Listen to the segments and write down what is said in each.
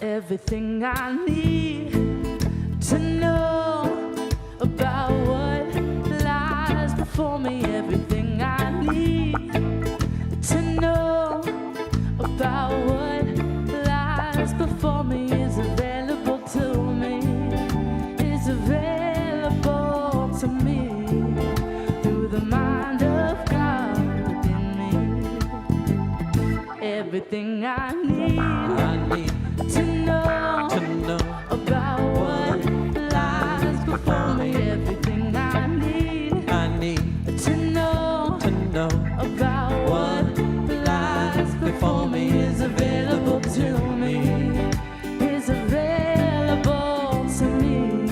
Everything I need to know about what lies before me. Everything I need to know about what lies before me is available to me. Is available to me through the mind of God within me. Everything I need to know about what lies before me. Everything I need to know about what lies before me is available to me. Is available to me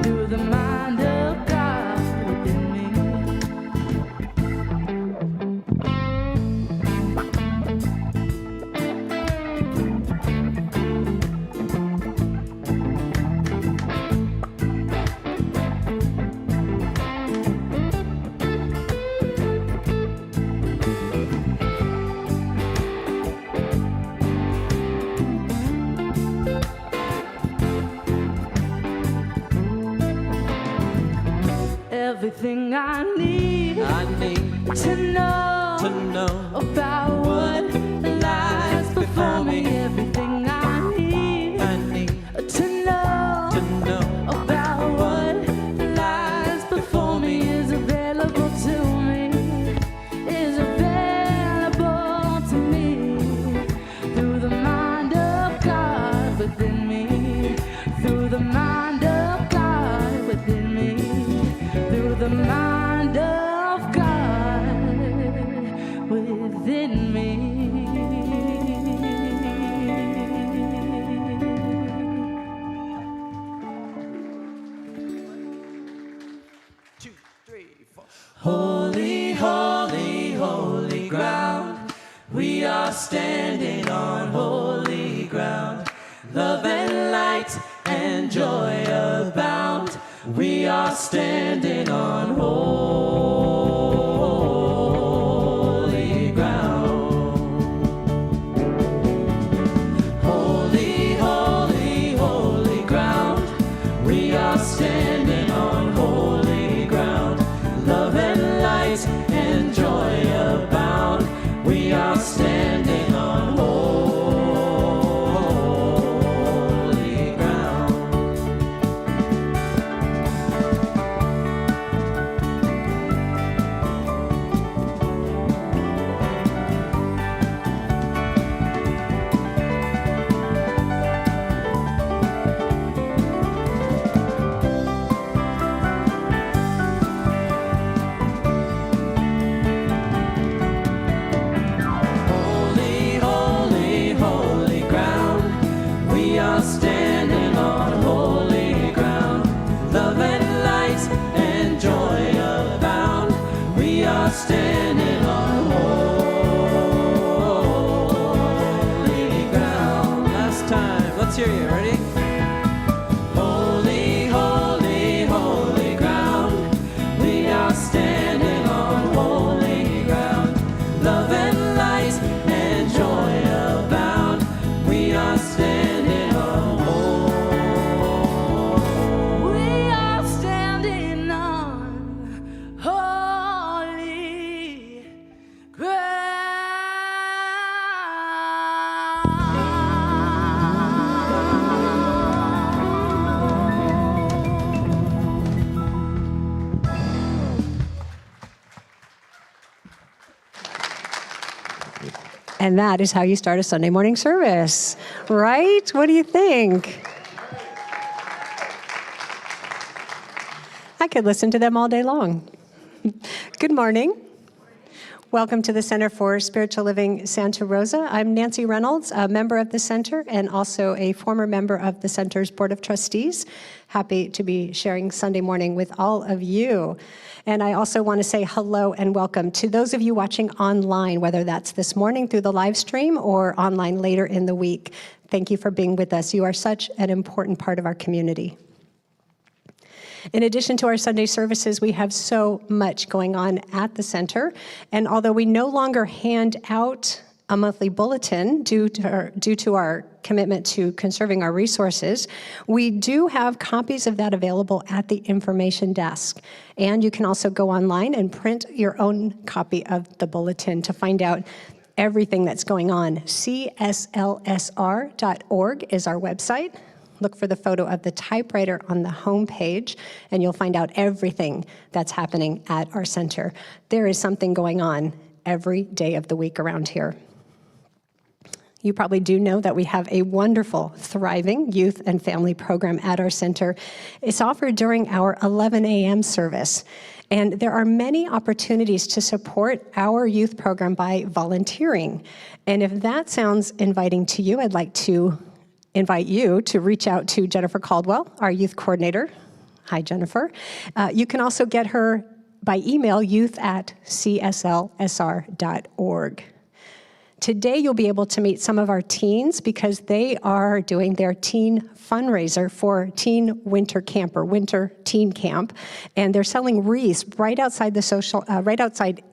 through the mind of God within me. Everything I need to know about what lies before me. Everything I need to know about what lies before me is available to me. Is available to me through the mind of God within me. Through the mind of God within me. Through the mind of God within me. 2, 3, 4. Holy, holy, holy ground. We are standing on holy ground. Love and light and joy abound. We are standing on holy ground. Holy, holy, holy ground. We are standing on holy ground. Love and light and joy abound. We are standing on holy ground. Holy, holy, holy ground. We are standing on holy ground. Love and light and joy abound. We are standing on holy ground. Last time, let's hear you. Ready? Holy, holy, holy ground. We are standing on holy ground. Love and light and joy abound. We are standing on holy. We are standing on holy And that is how you start a Sunday morning service, right? What do you think? I could listen to them all day long. Good morning. Welcome to the Center for Spiritual Living Santa Rosa. I'm Nancy Reynolds, a member of the center and also a former member of the center's Board of Trustees. Happy to be sharing Sunday morning with all of you. And I also want to say hello and welcome to those of you watching online, whether that's this morning through the live stream or online later in the week. Thank you for being with us. You are such an important part of our community. In addition to our Sunday services, we have so much going on at the center. And although we no longer hand out a monthly bulletin due to our commitment to conserving our resources. We do have copies of that available at the information desk. And you can also go online and print your own copy of the bulletin to find out everything that's going on. CSLSR.org is our website. Look for the photo of the typewriter on the home page, and you'll find out everything that's happening at our center. There is something going on every day of the week around here. You probably do know that we have a wonderful, thriving youth and family program at our center. It's offered during our 11 a.m. service. And there are many opportunities to support our youth program by volunteering. And if that sounds inviting to you, I'd like to invite you to reach out to Jennifer Caldwell, our youth coordinator. Hi, Jennifer. You can also get her by email, youth@cslsr.org. Today, you'll be able to meet some of our teens because they are doing their teen fundraiser for Teen Winter Camp or Winter Teen Camp, and they're selling wreaths right outside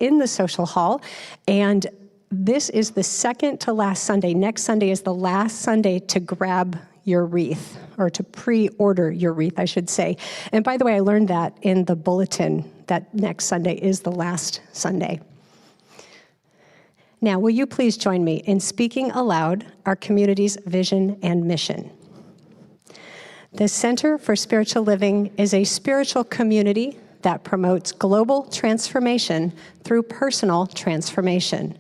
in the social hall. And this is the second to last Sunday. Next Sunday is the last Sunday to grab your wreath, or to pre-order your wreath, I should say. And by the way, I learned that in the bulletin that next Sunday is the last Sunday. Now, will you please join me in speaking aloud our community's vision and mission? The Center for Spiritual Living is a spiritual community that promotes global transformation through personal transformation.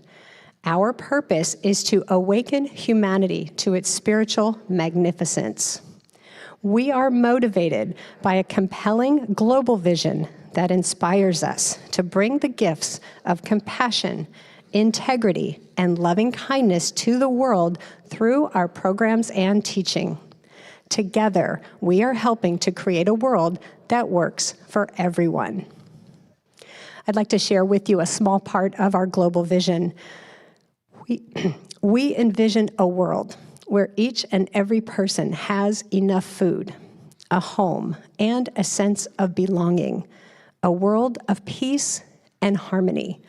Our purpose is to awaken humanity to its spiritual magnificence. We are motivated by a compelling global vision that inspires us to bring the gifts of compassion, integrity, and loving kindness to the world through our programs and teaching. Together, we are helping to create a world that works for everyone. I'd like to share with you a small part of our global vision. We envision a world where each and every person has enough food, a home, and a sense of belonging, a world of peace and harmony,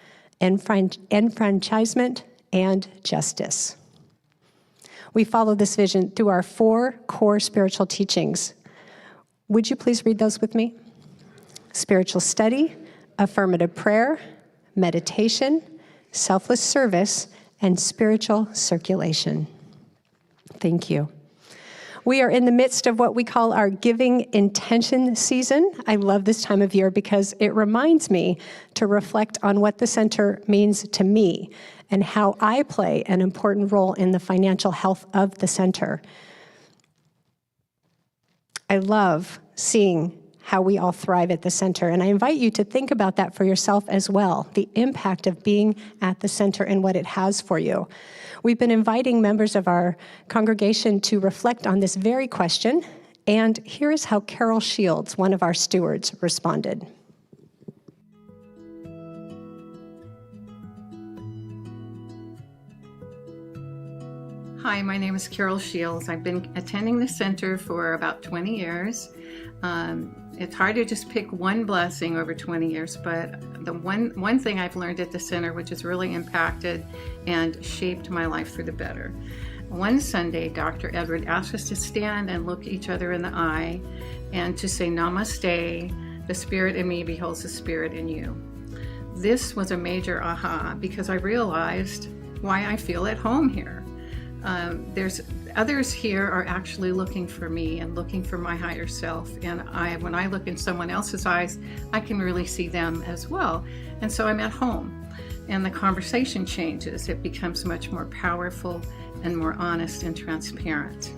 enfranchisement, and justice. We follow this vision through our 4 core spiritual teachings. Would you please read those with me? Spiritual study, affirmative prayer, meditation, selfless service, and spiritual circulation. Thank you. We are in the midst of what we call our giving intention season. I love this time of year because it reminds me to reflect on what the center means to me and how I play an important role in the financial health of the center. I love seeing how we all thrive at the center, and I invite you to think about that for yourself as well, the impact of being at the center and what it has for you. We've been inviting members of our congregation to reflect on this very question, and here is how Carol Shields, one of our stewards, responded. Hi, my name is Carol Shields. I've been attending the center for about 20 years. It's hard to just pick one blessing over 20 years, but the one thing I've learned at the center, which has really impacted and shaped my life for the better. One Sunday, Dr. Edward asked us to stand and look each other in the eye and to say, "Namaste, the spirit in me beholds the spirit in you." This was a major aha because I realized why I feel at home here. There's others here are actually looking for me and looking for my higher self, and when I look in someone else's eyes, I can really see them as well, and so I'm at home, and the conversation changes. It becomes much more powerful and more honest and transparent.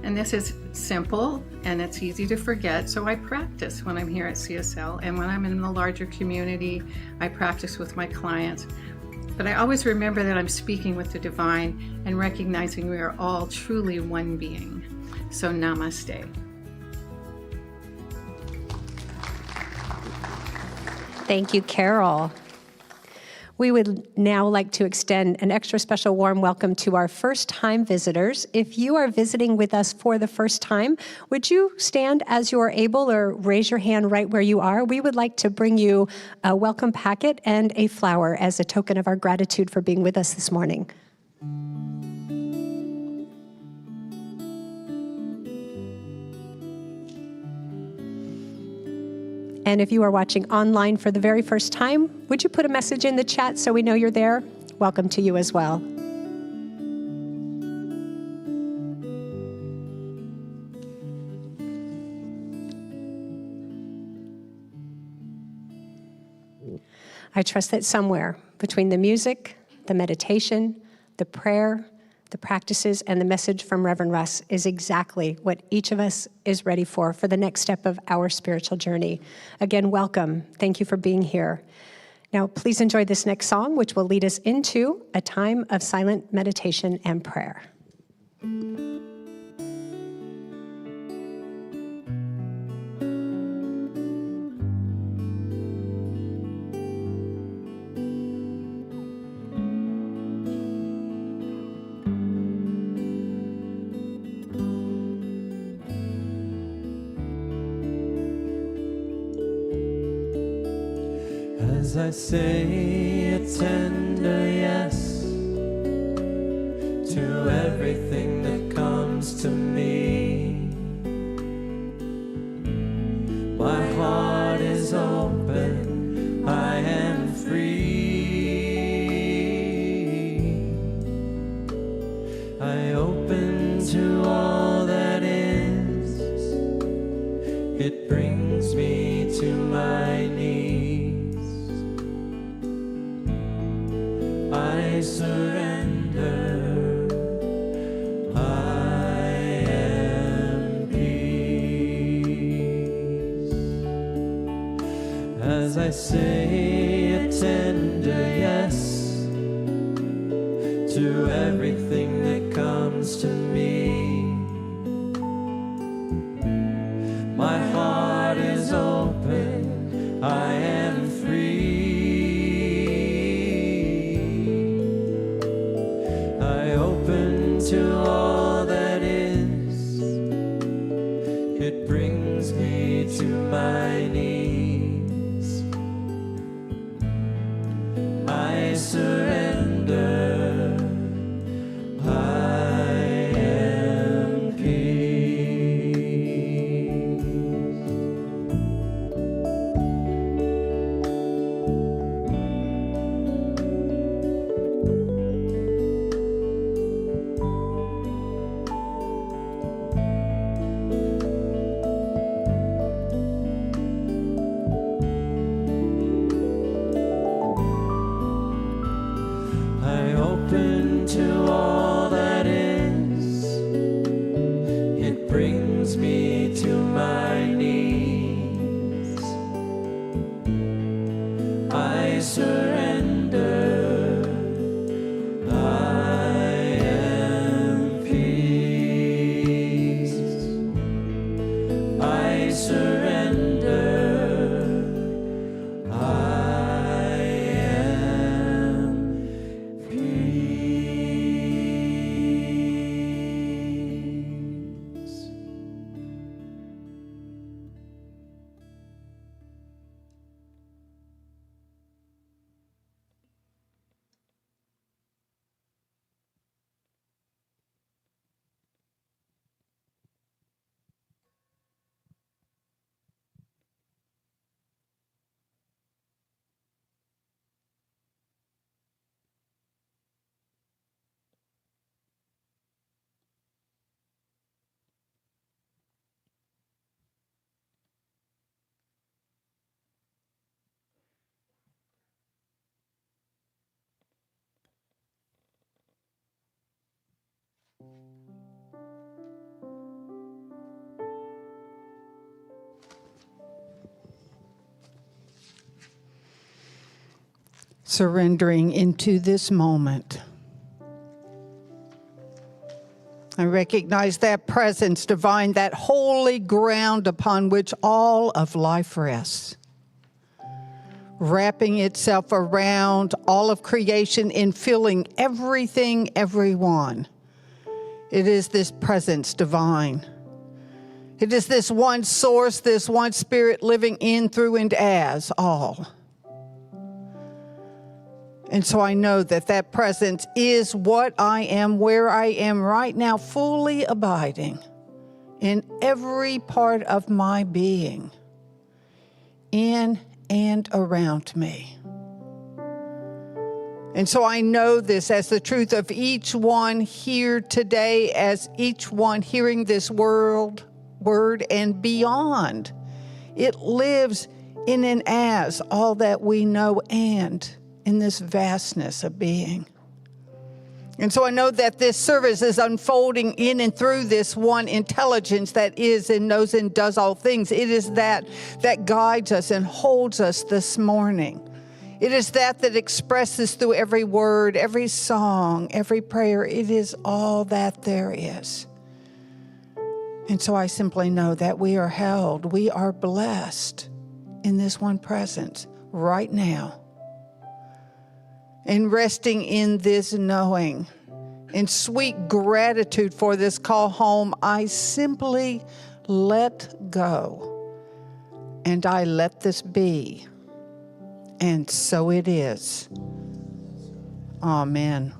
And this is simple and it's easy to forget, so I practice when I'm here at CSL, and when I'm in the larger community, I practice with my clients. But I always remember that I'm speaking with the divine and recognizing we are all truly one being. So namaste. Thank you, Carol. We would now like to extend an extra special warm welcome to our first-time visitors. If you are visiting with us for the first time, would you stand as you are able or raise your hand right where you are? We would like to bring you a welcome packet and a flower as a token of our gratitude for being with us this morning. And if you are watching online for the very first time, would you put a message in the chat so we know you're there? Welcome to you as well. I trust that somewhere between the music, the meditation, the prayer, the practices, and the message from Reverend Russ is exactly what each of us is ready for the next step of our spiritual journey. Again, welcome. Thank you for being here. Now, please enjoy this next song, which will lead us into a time of silent meditation and prayer. As I say a tender yes to everything that comes to me, my heart is open, I am free. I open to all that is, it brings me to my knees. I surrender, I am peace. As I say a tender yes to everything that comes to me, my heart is open, I am free. To all that is, it brings me to my knees. I surrender, I am peace. To all that is, it brings me to my knees. I surrender, I am peace. I surrender, I am peace. Surrendering into this moment. I recognize that presence divine, that holy ground upon which all of life rests, wrapping itself around all of creation in filling everything, everyone. It is this presence divine. It is this one source, this one spirit living in, through, and as all. And so I know that that presence is what I am, where I am right now, fully abiding in every part of my being. in and around me. And so I know this as the truth of each one here today, as each one hearing this word and beyond. It lives in and as all that we know and in this vastness of being. And so I know that this service is unfolding in and through this one intelligence that is and knows and does all things. It is that guides us and holds us this morning. It is that expresses through every word, every song, every prayer. It is all that there is. And so I simply know that we are held, we are blessed in this one presence right now. And resting in this knowing, in sweet gratitude for this call home, I simply let go. And I let this be. And so it is. Amen.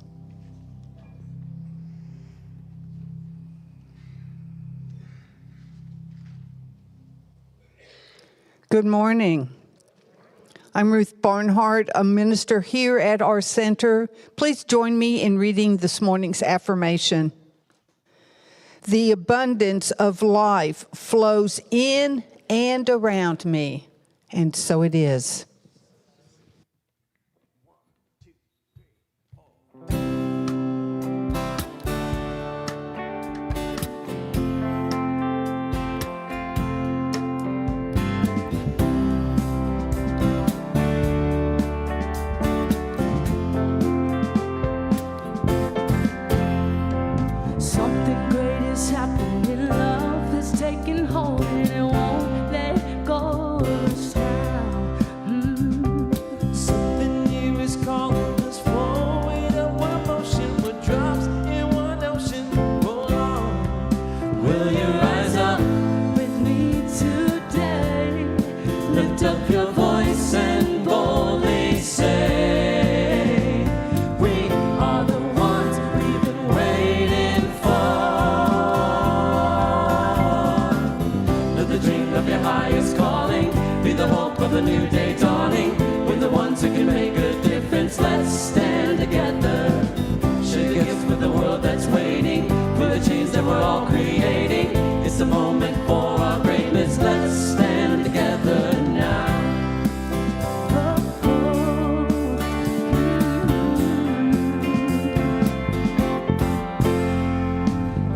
Good morning. I'm Ruth Barnhart, a minister here at our center. Please join me in reading this morning's affirmation. The abundance of life flows in and around me, and so it is. Something great is happening. Love is taking hold and it won't let go of us now. Something new is calling us forward at one motion. We're drops in one ocean. Roll on. Will you rise up With me today, Lift up your voice and boldly say, we are the ones we've been waiting for. Let the dream of your highest calling be the hope of a new day dawning. We're the ones who can make a difference. Let's stand together. Share gifts with the world that's waiting for the change that we're all creating. It's the moment for our greatness. Let's stand together now.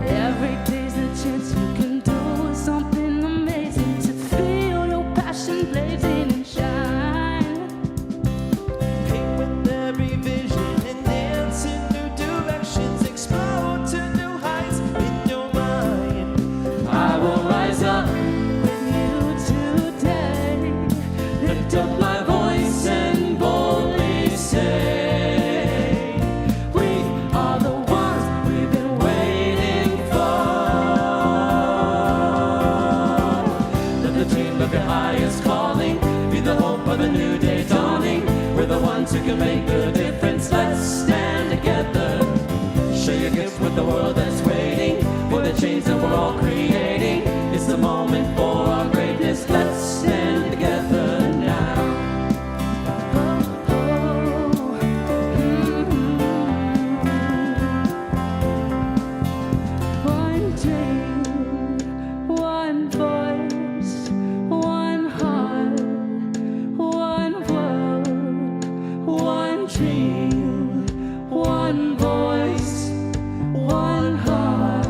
every day's a chance you can do something amazing to feel your passion blazing and shine. Paint with every vision and dance in new directions. Explode to new heights in your mind. I will rise up, With you today, lift up my voice and boldly say, we are the ones we've been waiting for. Let the dream of your highest calling be the hope of a new day dawning. We're the ones who can make a difference. Let's stand together. Share your gifts with the world that's waiting for the change that we're all creating. It's the moment for our greatness. Let's stand together now. one dream, one voice, one heart, one world. One dream, one voice, one heart,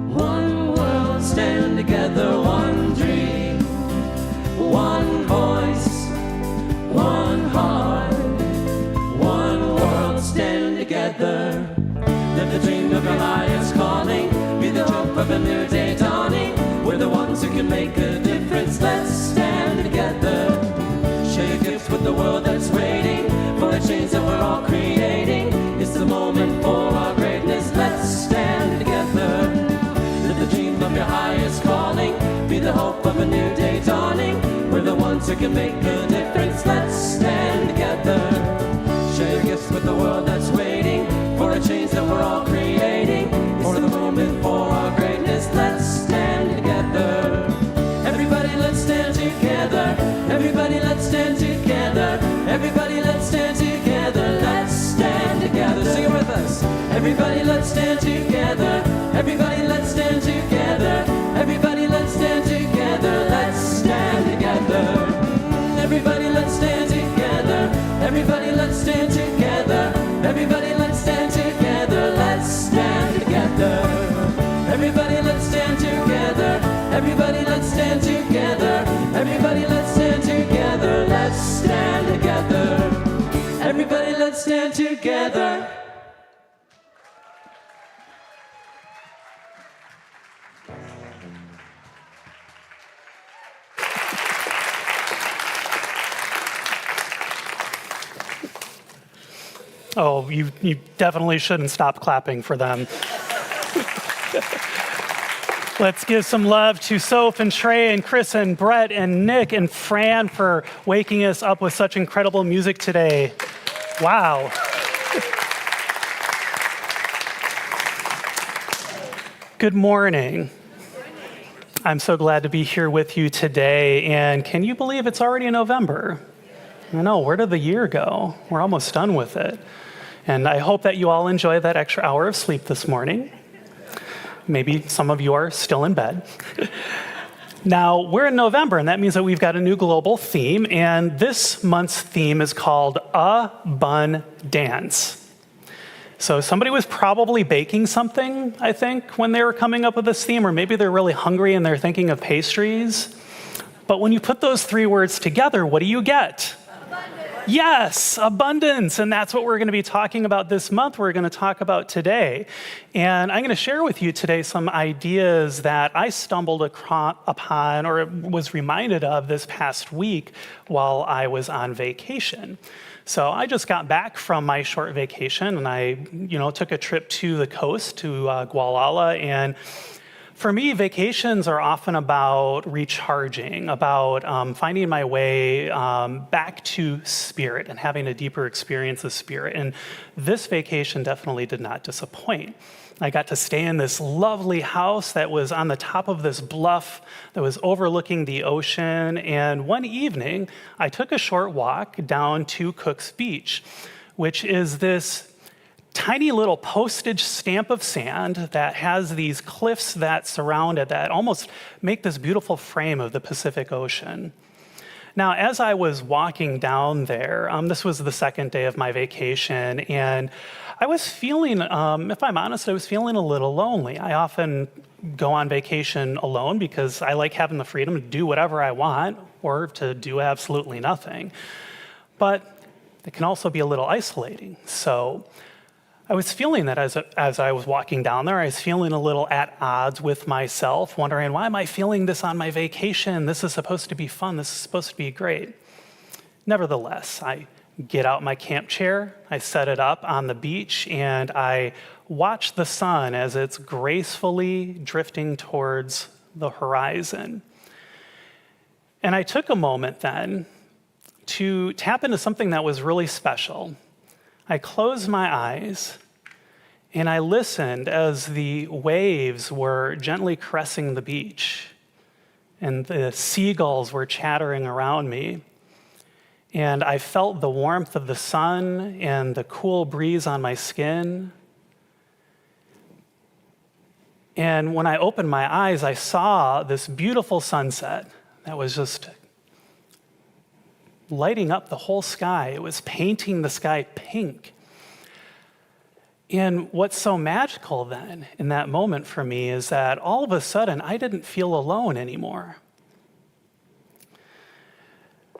one world. Stand together, one dream, one voice, one heart, one world. Stand together. Let the dream of your highest calling be the hope of a new day dawning. We're the ones who can make a difference. Let's stand together. Share your gifts with the world that's waiting for the change that we're all creating. It's the moment for our greatness. Let's stand together. Let the dream of your highest calling be the hope of a new day dawning. We're the ones who can make a difference. Let's stand together. Share your gifts with the world that's waiting for a change that we're all creating. It's the moment for our greatness. Let's stand together. Everybody, let's stand together. let's stand together. Everybody, let's stand together. Let's stand together. Sing it with us. Everybody, let's stand together. Everybody, let's stand together. Everybody, let's stand together. Let's stand together. Everybody, let's stand together. Everybody, let's stand together. Everybody, let's stand together. Let's stand together. Everybody, let's stand together. Everybody, let's stand together. Everybody, let's stand together. Let's stand together. Everybody, let's stand together. Oh, you definitely shouldn't stop clapping for them. Let's give some love to Soph and Trey and Chris and Brett and Nick and Fran for waking us up with such incredible music today. Wow. Good morning. I'm so glad to be here with you today. And can you believe it's already November? I know, where did the year go? We're almost done with it. And I hope that you all enjoy that extra hour of sleep this morning. Maybe some of you are still in bed. Now, we're in November, and that means that we've got a new global theme, and this month's theme is called A Bun Dance. So somebody was probably baking something, I think, when they were coming up with this theme, or maybe they're really hungry and they're thinking of pastries. But when you put those three words together, what do you get? Yes, abundance, and that's what we're going to be talking about this month. We're going to talk about today. And I'm going to share with you today some ideas that I stumbled upon or was reminded of this past week while I was on vacation. So I just got back from my short vacation, and I took a trip to the coast, to Gualala, and for me, vacations are often about recharging, about finding my way back to spirit and having a deeper experience of spirit. And this vacation definitely did not disappoint. I got to stay in this lovely house that was on the top of this bluff that was overlooking the ocean. And one evening, I took a short walk down to Cook's Beach, which is this tiny little postage stamp of sand that has these cliffs that surround it that almost make this beautiful frame of the Pacific Ocean. Now, as I was walking down there, this was the second day of my vacation, and I was feeling, if I'm honest, I was feeling a little lonely. I often go on vacation alone because I like having the freedom to do whatever I want or to do absolutely nothing. But it can also be a little isolating. So I was feeling that as I was walking down there, I was feeling a little at odds with myself, wondering, why am I feeling this on my vacation? This is supposed to be fun. This is supposed to be great. Nevertheless, I get out my camp chair, I set it up on the beach, and I watch the sun as it's gracefully drifting towards the horizon. And I took a moment then to tap into something that was really special. I closed my eyes and I listened as the waves were gently caressing the beach and the seagulls were chattering around me. And I felt the warmth of the sun and the cool breeze on my skin. And when I opened my eyes, I saw this beautiful sunset that was just lighting up the whole sky. It was painting the sky pink. And what's so magical then in that moment for me is that all of a sudden I didn't feel alone anymore.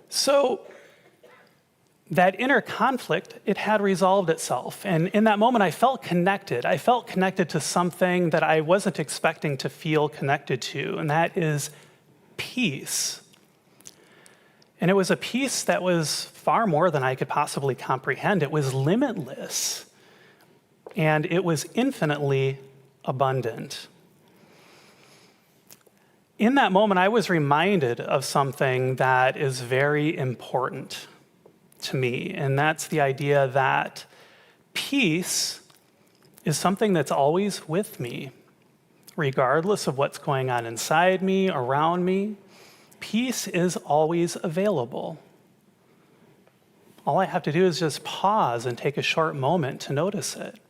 So that inner conflict, it had resolved itself. And in that moment I felt connected. I felt connected to something that I wasn't expecting to feel connected to, and that is peace. And it was a peace that was far more than I could possibly comprehend. It was limitless, and it was infinitely abundant. In that moment, I was reminded of something that is very important to me, and that's the idea that peace is something that's always with me, regardless of what's going on inside me, around me. Peace is always available. All I have to do is just pause and take a short moment to notice it.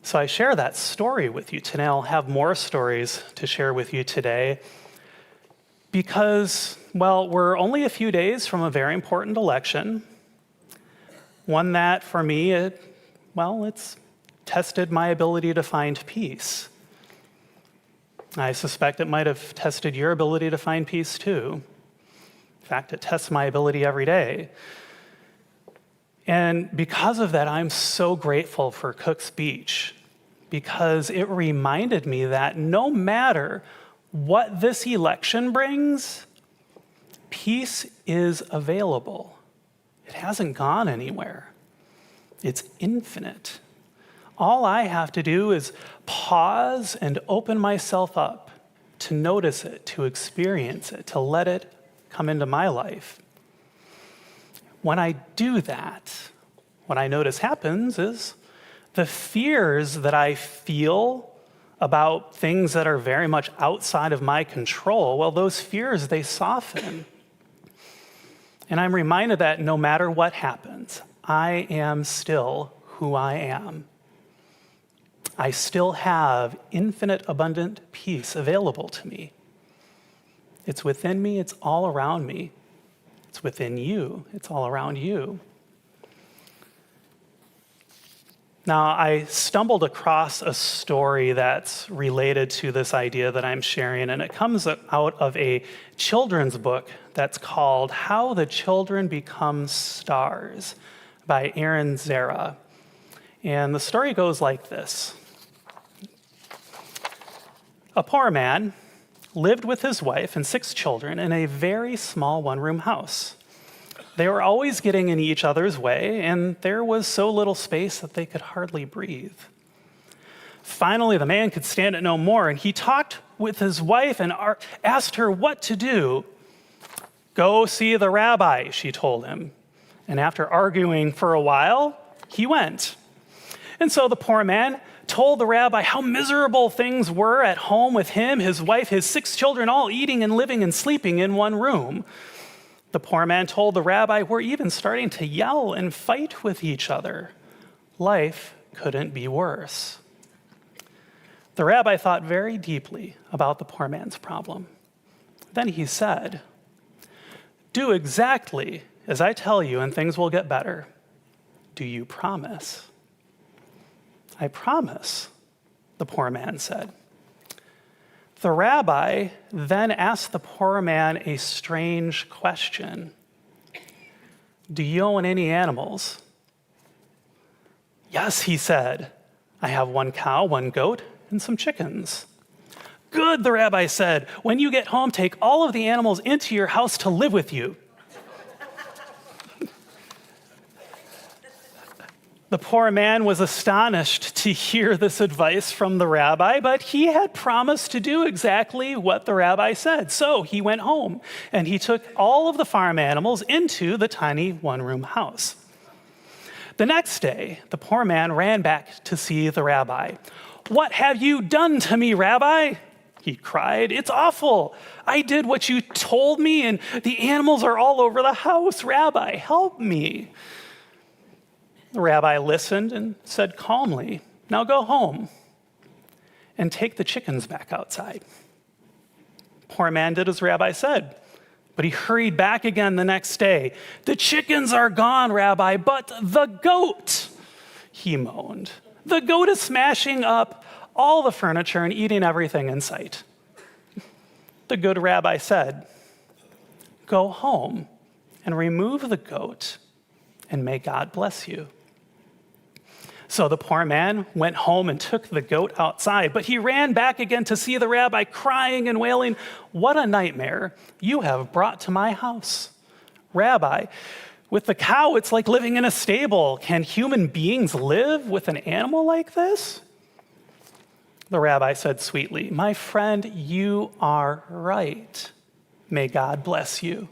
So I share that story with you today. I'll have more stories to share with you today because, well, we're only a few days from a very important election. One that, for me, it's tested my ability to find peace. I suspect it might have tested your ability to find peace too. In fact, it tests my ability every day. And because of that, I'm so grateful for Cook's speech, because it reminded me that no matter what this election brings, peace is available. It hasn't gone anywhere. It's infinite. All I have to do is pause and open myself up to notice it, to experience it, to let it come into my life. When I do that, what I notice happens is the fears that I feel about things that are very much outside of my control, well, those fears, they soften. And I'm reminded that no matter what happens, I am still who I am. I still have infinite, abundant peace available to me. It's within me, it's all around me. It's within you, it's all around you. Now, I stumbled across a story that's related to this idea that I'm sharing, and it comes out of a children's book that's called How the Children Become Stars by Aaron Zara. And the story goes like this. A poor man lived with his wife and 6 children in a very small one-room house. They were always getting in each other's way, and there was so little space that they could hardly breathe. Finally, the man could stand it no more, and he talked with his wife and asked her what to do. "Go see the rabbi," she told him. And after arguing for a while, he went. And so the poor man told the rabbi how miserable things were at home with him, his wife, his 6 children, all eating and living and sleeping in one room. The poor man told the rabbi, "We're even starting to yell and fight with each other. Life couldn't be worse." The rabbi thought very deeply about the poor man's problem. Then he said, "Do exactly as I tell you and things will get better. Do you promise?" "I promise," the poor man said. The rabbi then asked the poor man a strange question. "Do you own any animals?" "Yes," he said. "I have 1 cow, 1 goat, and some chickens." "Good," the rabbi said. "When you get home, take all of the animals into your house to live with you." The poor man was astonished to hear this advice from the rabbi, but he had promised to do exactly what the rabbi said. So he went home, and he took all of the farm animals into the tiny one-room house. The next day, the poor man ran back to see the rabbi. "What have you done to me, rabbi?" he cried. "It's awful. I did what you told me, and the animals are all over the house. Rabbi, help me." The rabbi listened and said calmly, "Now go home and take the chickens back outside." Poor man did as rabbi said, but he hurried back again the next day. "The chickens are gone, rabbi, but the goat," he moaned. "The goat is smashing up all the furniture and eating everything in sight." The good rabbi said, "Go home and remove the goat, and may God bless you." So the poor man went home and took the goat outside, but he ran back again to see the rabbi crying and wailing, "What a nightmare you have brought to my house. Rabbi, with the cow, it's like living in a stable. Can human beings live with an animal like this?" The rabbi said sweetly, "My friend, you are right. May God bless you.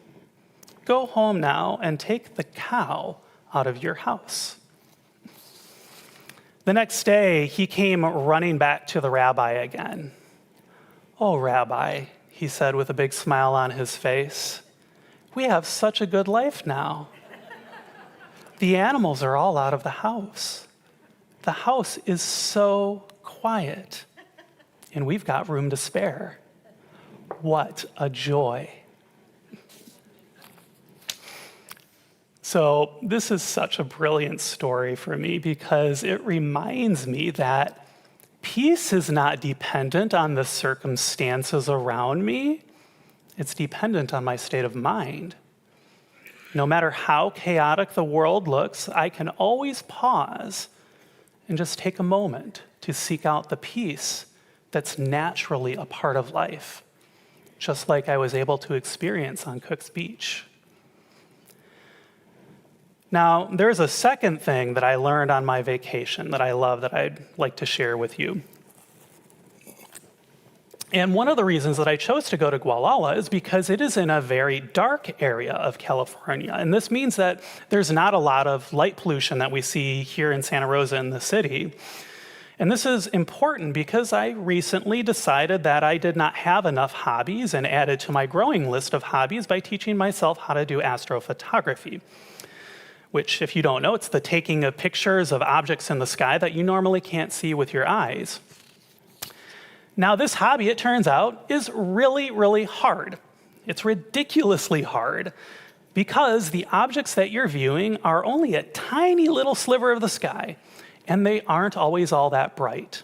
Go home now and take the cow out of your house." The next day, he came running back to the rabbi again. "Oh, Rabbi," he said with a big smile on his face, We have such a good life now. The animals are all out of the house. The house is so quiet, and we've got room to spare. What a joy. So this is such a brilliant story for me because it reminds me that peace is not dependent on the circumstances around me. It's dependent on my state of mind. No matter how chaotic the world looks, I can always pause and just take a moment to seek out the peace that's naturally a part of life, just like I was able to experience on Cook's Beach. Now, there's a second thing that I learned on my vacation that I love that I'd like to share with you. And one of the reasons that I chose to go to Gualala is because it is in a very dark area of California. And this means that there's not a lot of light pollution that we see here in Santa Rosa in the city. And this is important because I recently decided that I did not have enough hobbies and added to my growing list of hobbies by teaching myself how to do astrophotography, which, if you don't know, it's the taking of pictures of objects in the sky that you normally can't see with your eyes. Now, this hobby, it turns out, is really, really hard. It's ridiculously hard because the objects that you're viewing are only a tiny little sliver of the sky, and they aren't always all that bright.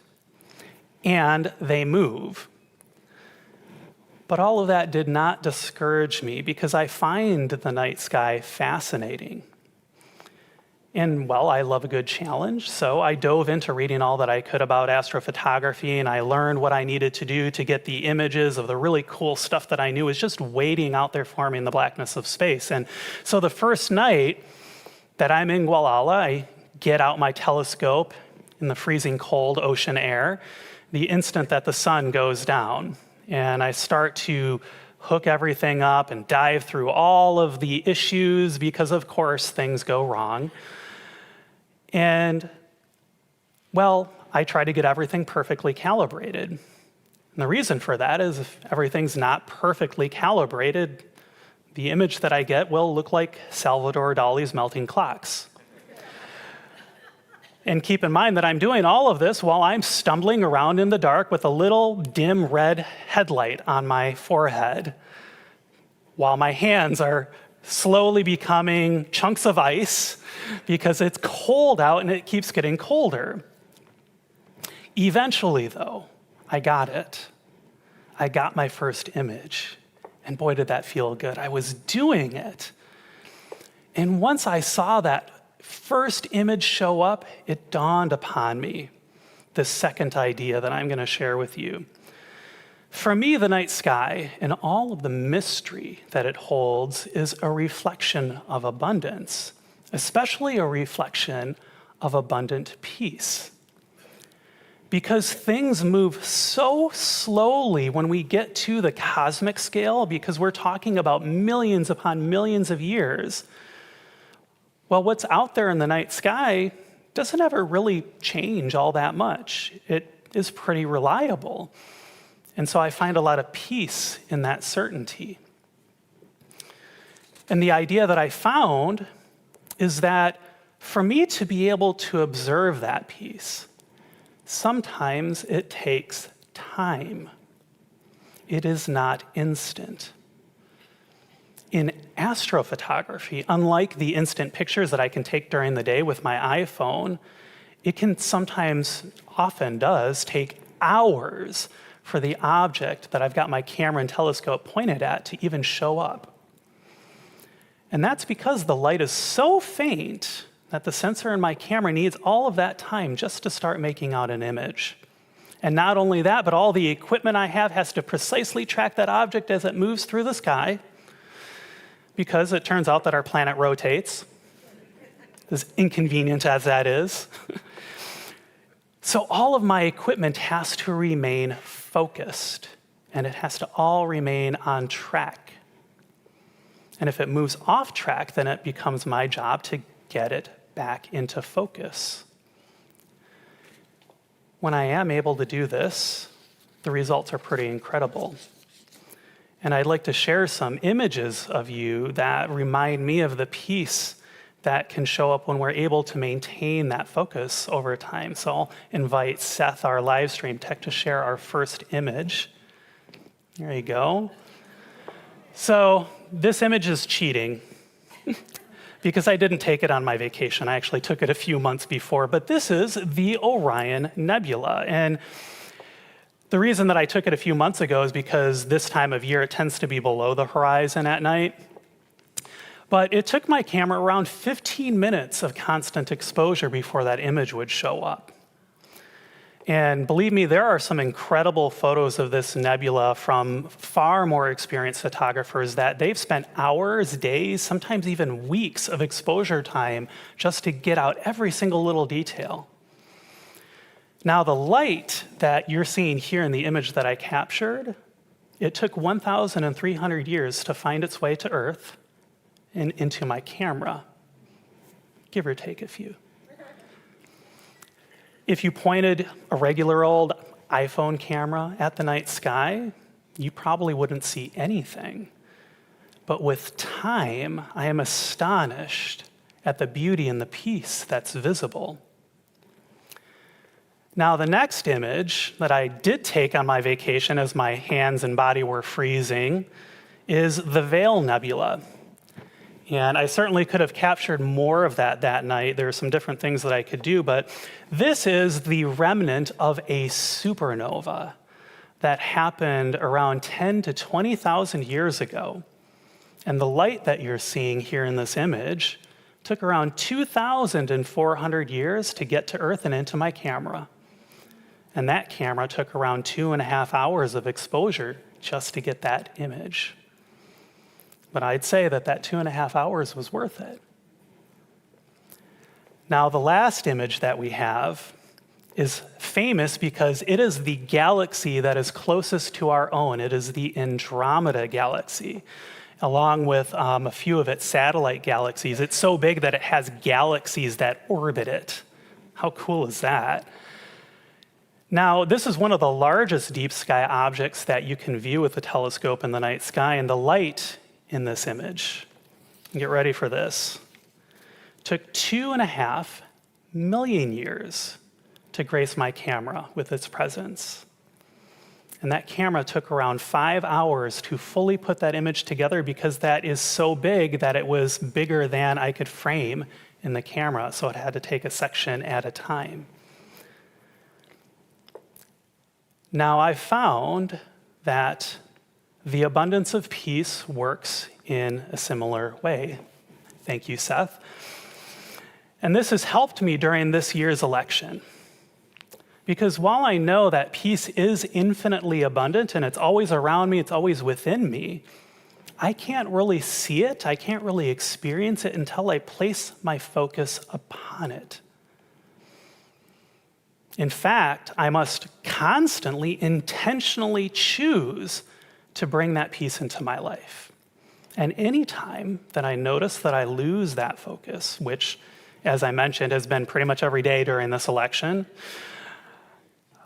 And they move. But all of that did not discourage me because I find the night sky fascinating. And, well, I love a good challenge, so I dove into reading all that I could about astrophotography, and I learned what I needed to do to get the images of the really cool stuff that I knew was just waiting out there for me in the blackness of space. And so the first night that I'm in Gualala, I get out my telescope in the freezing cold ocean air the instant that the sun goes down, and I start to hook everything up and dive through all of the issues because, of course, things go wrong. And, well, I try to get everything perfectly calibrated. And the reason for that is if everything's not perfectly calibrated, the image that I get will look like Salvador Dali's melting clocks. And keep in mind that I'm doing all of this while I'm stumbling around in the dark with a little dim red headlight on my forehead, while my hands are slowly becoming chunks of ice because it's cold out and it keeps getting colder. Eventually, though, I got it. I got my first image. And boy, did that feel good. I was doing it. And once I saw that first image show up, it dawned upon me the second idea that I'm going to share with you. For me, the night sky and all of the mystery that it holds is a reflection of abundance, especially a reflection of abundant peace. Because things move so slowly when we get to the cosmic scale, because we're talking about millions upon millions of years. Well, what's out there in the night sky doesn't ever really change all that much. It is pretty reliable. And so I find a lot of peace in that certainty. And the idea that I found is that for me to be able to observe that peace, sometimes it takes time. It is not instant. In astrophotography, unlike the instant pictures that I can take during the day with my iPhone, it can sometimes, often does, take hours for the object that I've got my camera and telescope pointed at to even show up. And that's because the light is so faint that the sensor in my camera needs all of that time just to start making out an image. And not only that, but all the equipment I have has to precisely track that object as it moves through the sky, because it turns out that our planet rotates, as inconvenient as that is. So all of my equipment has to remain focused, and it has to all remain on track. And if it moves off track, then it becomes my job to get it back into focus. When I am able to do this, the results are pretty incredible. And I'd like to share some images of you that remind me of the peace that can show up when we're able to maintain that focus over time. So I'll invite Seth, our live stream tech, to share our first image. There you go. So this image is cheating because I didn't take it on my vacation. I actually took it a few months before, but this is the Orion Nebula. And the reason that I took it a few months ago is because this time of year it tends to be below the horizon at night. But it took my camera around 15 minutes of constant exposure before that image would show up. And believe me, there are some incredible photos of this nebula from far more experienced photographers that they've spent hours, days, sometimes even weeks of exposure time just to get out every single little detail. Now, the light that you're seeing here in the image that I captured, it took 1,300 years to find its way to Earth and into my camera, give or take a few. If you pointed a regular old iPhone camera at the night sky, you probably wouldn't see anything. But with time, I am astonished at the beauty and the peace that's visible. Now, the next image that I did take on my vacation as my hands and body were freezing is the Veil Nebula. And I certainly could have captured more of that night. There are some different things that I could do, but this is the remnant of a supernova that happened around 10 to 20,000 years ago. And the light that you're seeing here in this image took around 2,400 years to get to Earth and into my camera. And that camera took around 2.5 hours of exposure just to get that image. But I'd say that 2.5 hours was worth it. Now, the last image that we have is famous because it is the galaxy that is closest to our own. It is the Andromeda galaxy, along with a few of its satellite galaxies. It's so big that it has galaxies that orbit it. How cool is that? Now, this is one of the largest deep sky objects that you can view with a telescope in the night sky, and the light in this image, get ready for this, took 2.5 million years to grace my camera with its presence. And that camera took around 5 hours to fully put that image together because that is so big that it was bigger than I could frame in the camera, so it had to take a section at a time. Now, I've found that the abundance of peace works in a similar way. Thank you, Seth. And this has helped me during this year's election. Because while I know that peace is infinitely abundant and it's always around me, it's always within me, I can't really see it, I can't really experience it until I place my focus upon it. In fact, I must constantly, intentionally choose to bring that peace into my life. And any time that I notice that I lose that focus, which, as I mentioned, has been pretty much every day during this election,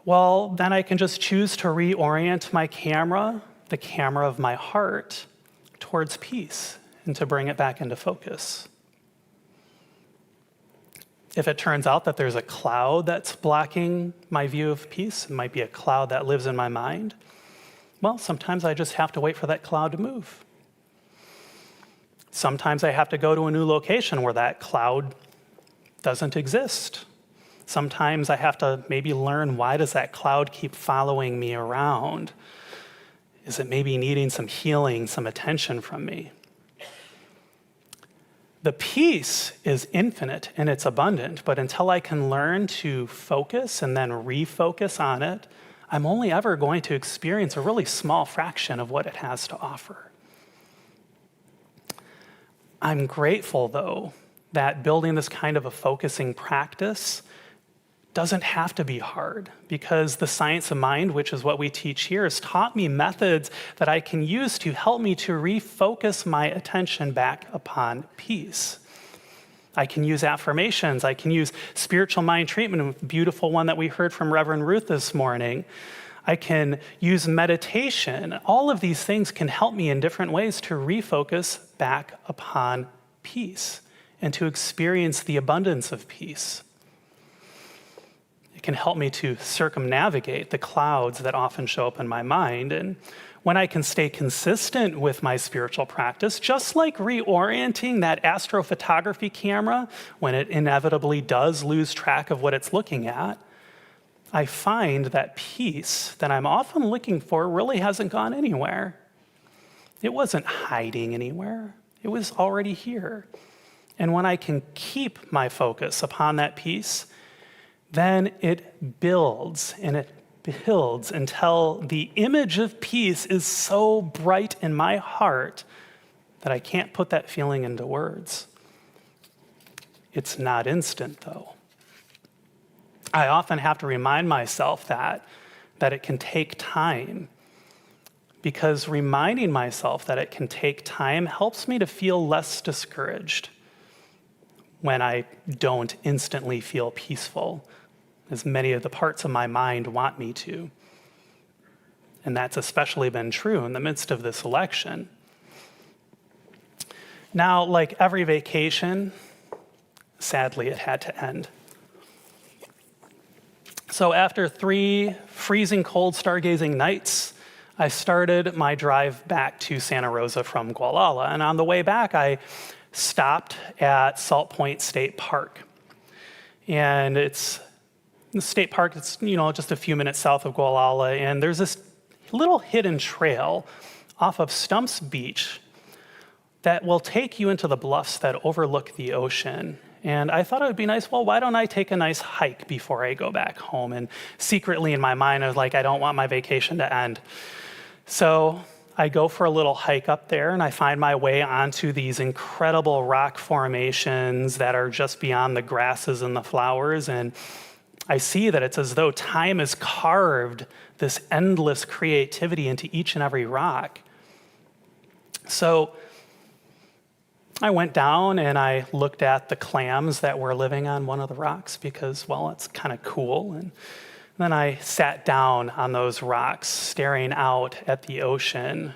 well, then I can just choose to reorient my camera, the camera of my heart, towards peace and to bring it back into focus. If it turns out that there's a cloud that's blocking my view of peace, it might be a cloud that lives in my mind, well, sometimes I just have to wait for that cloud to move. Sometimes I have to go to a new location where that cloud doesn't exist. Sometimes I have to maybe learn, why does that cloud keep following me around? Is it maybe needing some healing, some attention from me? The peace is infinite and it's abundant, but until I can learn to focus and then refocus on it, I'm only ever going to experience a really small fraction of what it has to offer. I'm grateful, though, that building this kind of a focusing practice doesn't have to be hard, because the science of mind, which is what we teach here, has taught me methods that I can use to help me to refocus my attention back upon peace. I can use affirmations. I can use spiritual mind treatment, a beautiful one that we heard from Reverend Ruth this morning. I can use meditation. All of these things can help me in different ways to refocus back upon peace and to experience the abundance of peace. It can help me to circumnavigate the clouds that often show up in my mind. And when I can stay consistent with my spiritual practice, just like reorienting that astrophotography camera when it inevitably does lose track of what it's looking at, I find that peace that I'm often looking for really hasn't gone anywhere. It wasn't hiding anywhere. It was already here. And when I can keep my focus upon that peace, then it builds and it builds until the image of peace is so bright in my heart that I can't put that feeling into words. It's not instant, though. I often have to remind myself that it can take time, because reminding myself that it can take time helps me to feel less discouraged when I don't instantly feel peaceful, as many of the parts of my mind want me to. And that's especially been true in the midst of this election. Now, like every vacation, sadly, it had to end. So after 3 freezing cold stargazing nights, I started my drive back to Santa Rosa from Gualala. And on the way back, I stopped at Salt Point State Park. And it's the state park, it's just a few minutes south of Gualala, and there's this little hidden trail off of Stumps Beach that will take you into the bluffs that overlook the ocean. And I thought it would be nice, well, why don't I take a nice hike before I go back home? And secretly in my mind, I was like, I don't want my vacation to end. So I go for a little hike up there, and I find my way onto these incredible rock formations that are just beyond the grasses and the flowers. And I see that it's as though time has carved this endless creativity into each and every rock. So I went down and I looked at the clams that were living on one of the rocks because, well, it's kind of cool. And then I sat down on those rocks, staring out at the ocean.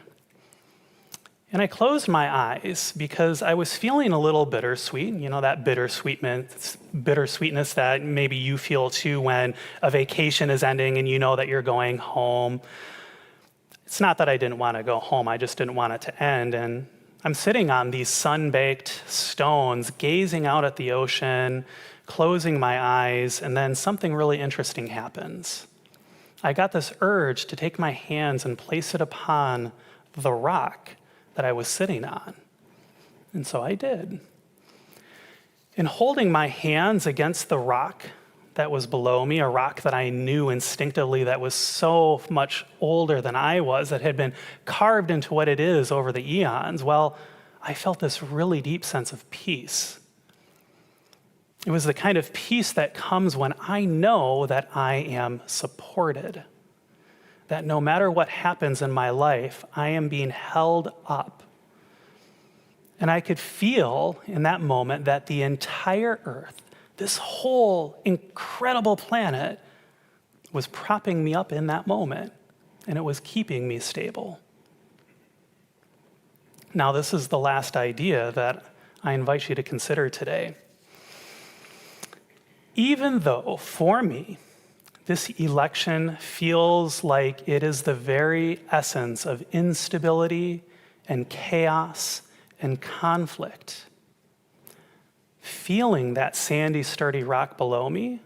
And I closed my eyes because I was feeling a little bittersweet, that bittersweetness that maybe you feel too when a vacation is ending and you know that you're going home. It's not that I didn't want to go home, I just didn't want it to end. And I'm sitting on these sun-baked stones, gazing out at the ocean, closing my eyes, and then something really interesting happens. I got this urge to take my hands and place it upon the rock that I was sitting on. And so I did. In holding my hands against the rock that was below me, a rock that I knew instinctively that was so much older than I was, that had been carved into what it is over the eons, well, I felt this really deep sense of peace. It was the kind of peace that comes when I know that I am supported, that no matter what happens in my life, I am being held up. And I could feel in that moment that the entire earth, this whole incredible planet, was propping me up in that moment, and it was keeping me stable. Now, this is the last idea that I invite you to consider today. Even though, for me, this election feels like it is the very essence of instability and chaos and conflict, feeling that sandy, sturdy rock below me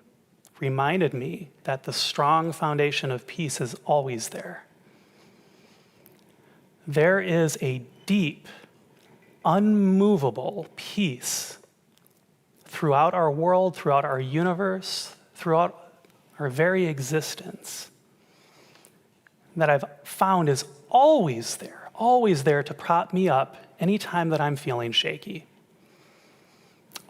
reminded me that the strong foundation of peace is always there. There is a deep, unmovable peace throughout our world, throughout our universe, throughout our very existence, that I've found is always there to prop me up anytime that I'm feeling shaky.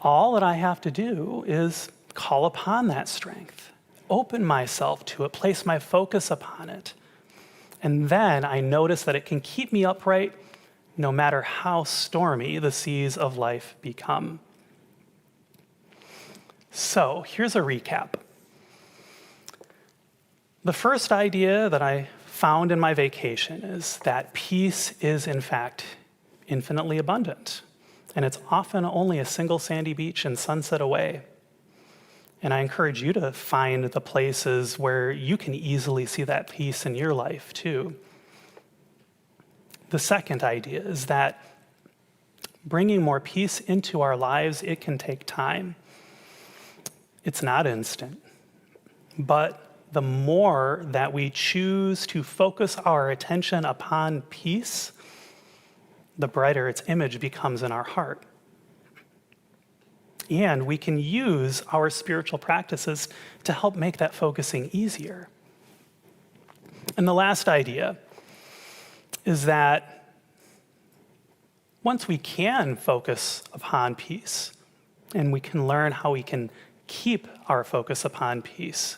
All that I have to do is call upon that strength, open myself to it, place my focus upon it, and then I notice that it can keep me upright no matter how stormy the seas of life become. So here's a recap. The first idea that I found in my vacation is that peace is, in fact, infinitely abundant. And it's often only a single sandy beach and sunset away. And I encourage you to find the places where you can easily see that peace in your life, too. The second idea is that bringing more peace into our lives, it can take time. It's not instant. But the more that we choose to focus our attention upon peace, the brighter its image becomes in our heart. And we can use our spiritual practices to help make that focusing easier. And the last idea is that once we can focus upon peace, and we can learn how we can keep our focus upon peace,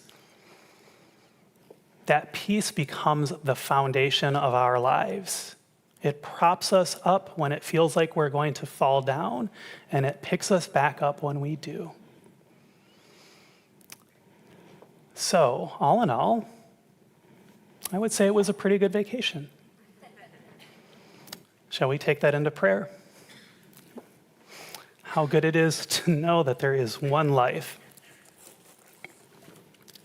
that peace becomes the foundation of our lives. It props us up when it feels like we're going to fall down, and it picks us back up when we do. So, all in all, I would say it was a pretty good vacation. Shall we take that into prayer? How good it is to know that there is one life,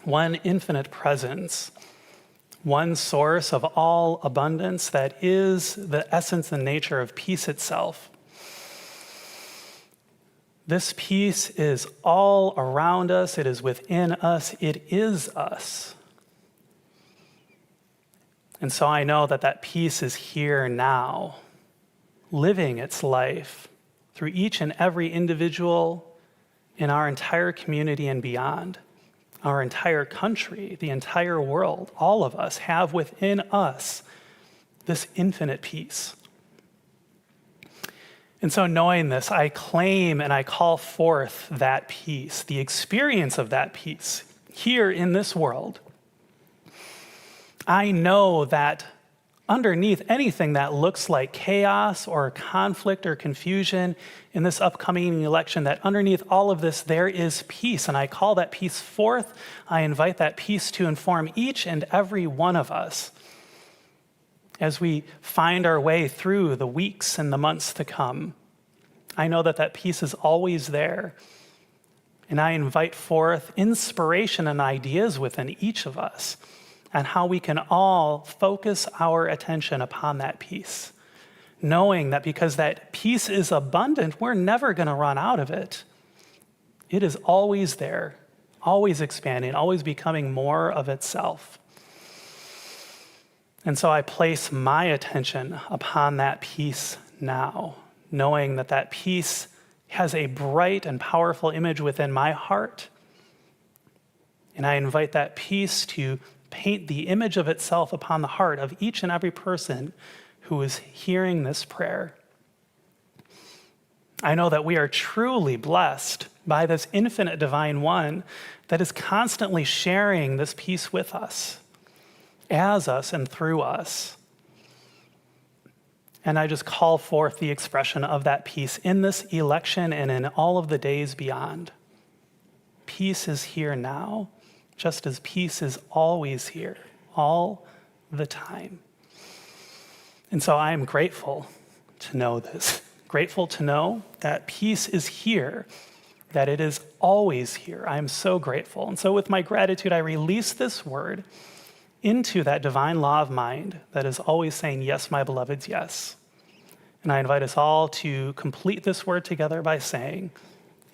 one infinite presence, one source of all abundance that is the essence and nature of peace itself. This peace is all around us. It is within us. It is us. And so I know that that peace is here now, living its life through each and every individual in our entire community and beyond. Our entire country, the entire world, all of us have within us this infinite peace. And so knowing this, I claim and I call forth that peace, the experience of that peace here in this world. I know that underneath anything that looks like chaos or conflict or confusion in this upcoming election, that underneath all of this, there is peace. And I call that peace forth. I invite that peace to inform each and every one of us as we find our way through the weeks and the months to come. I know that that peace is always there. And I invite forth inspiration and ideas within each of us and how we can all focus our attention upon that peace, knowing that because that peace is abundant, we're never going to run out of it. It is always there, always expanding, always becoming more of itself. And so I place my attention upon that peace now, knowing that that peace has a bright and powerful image within my heart. And I invite that peace to paint the image of itself upon the heart of each and every person who is hearing this prayer. I know that we are truly blessed by this infinite divine one that is constantly sharing this peace with us, as us and through us. And I just call forth the expression of that peace in this election and in all of the days beyond. Peace is here now, just as peace is always here, all the time. And so I am grateful to know this, grateful to know that peace is here, that it is always here. I am so grateful. And so with my gratitude, I release this word into that divine law of mind that is always saying, yes, my beloveds, yes. And I invite us all to complete this word together by saying,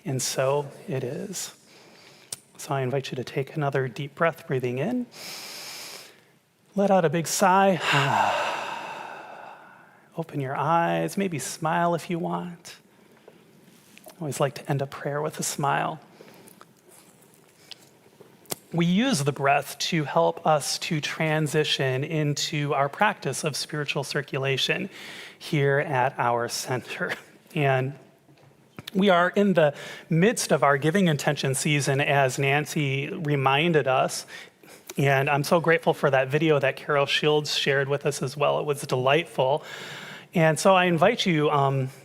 and so it is. So I invite you to take another deep breath, breathing in. Let out a big sigh. Open your eyes, maybe smile if you want. I always like to end a prayer with a smile. We use the breath to help us to transition into our practice of spiritual circulation here at our center. And we are in the midst of our giving intention season, as Nancy reminded us. And I'm so grateful for that video that Carol Shields shared with us as well. It was delightful. And so I invite you,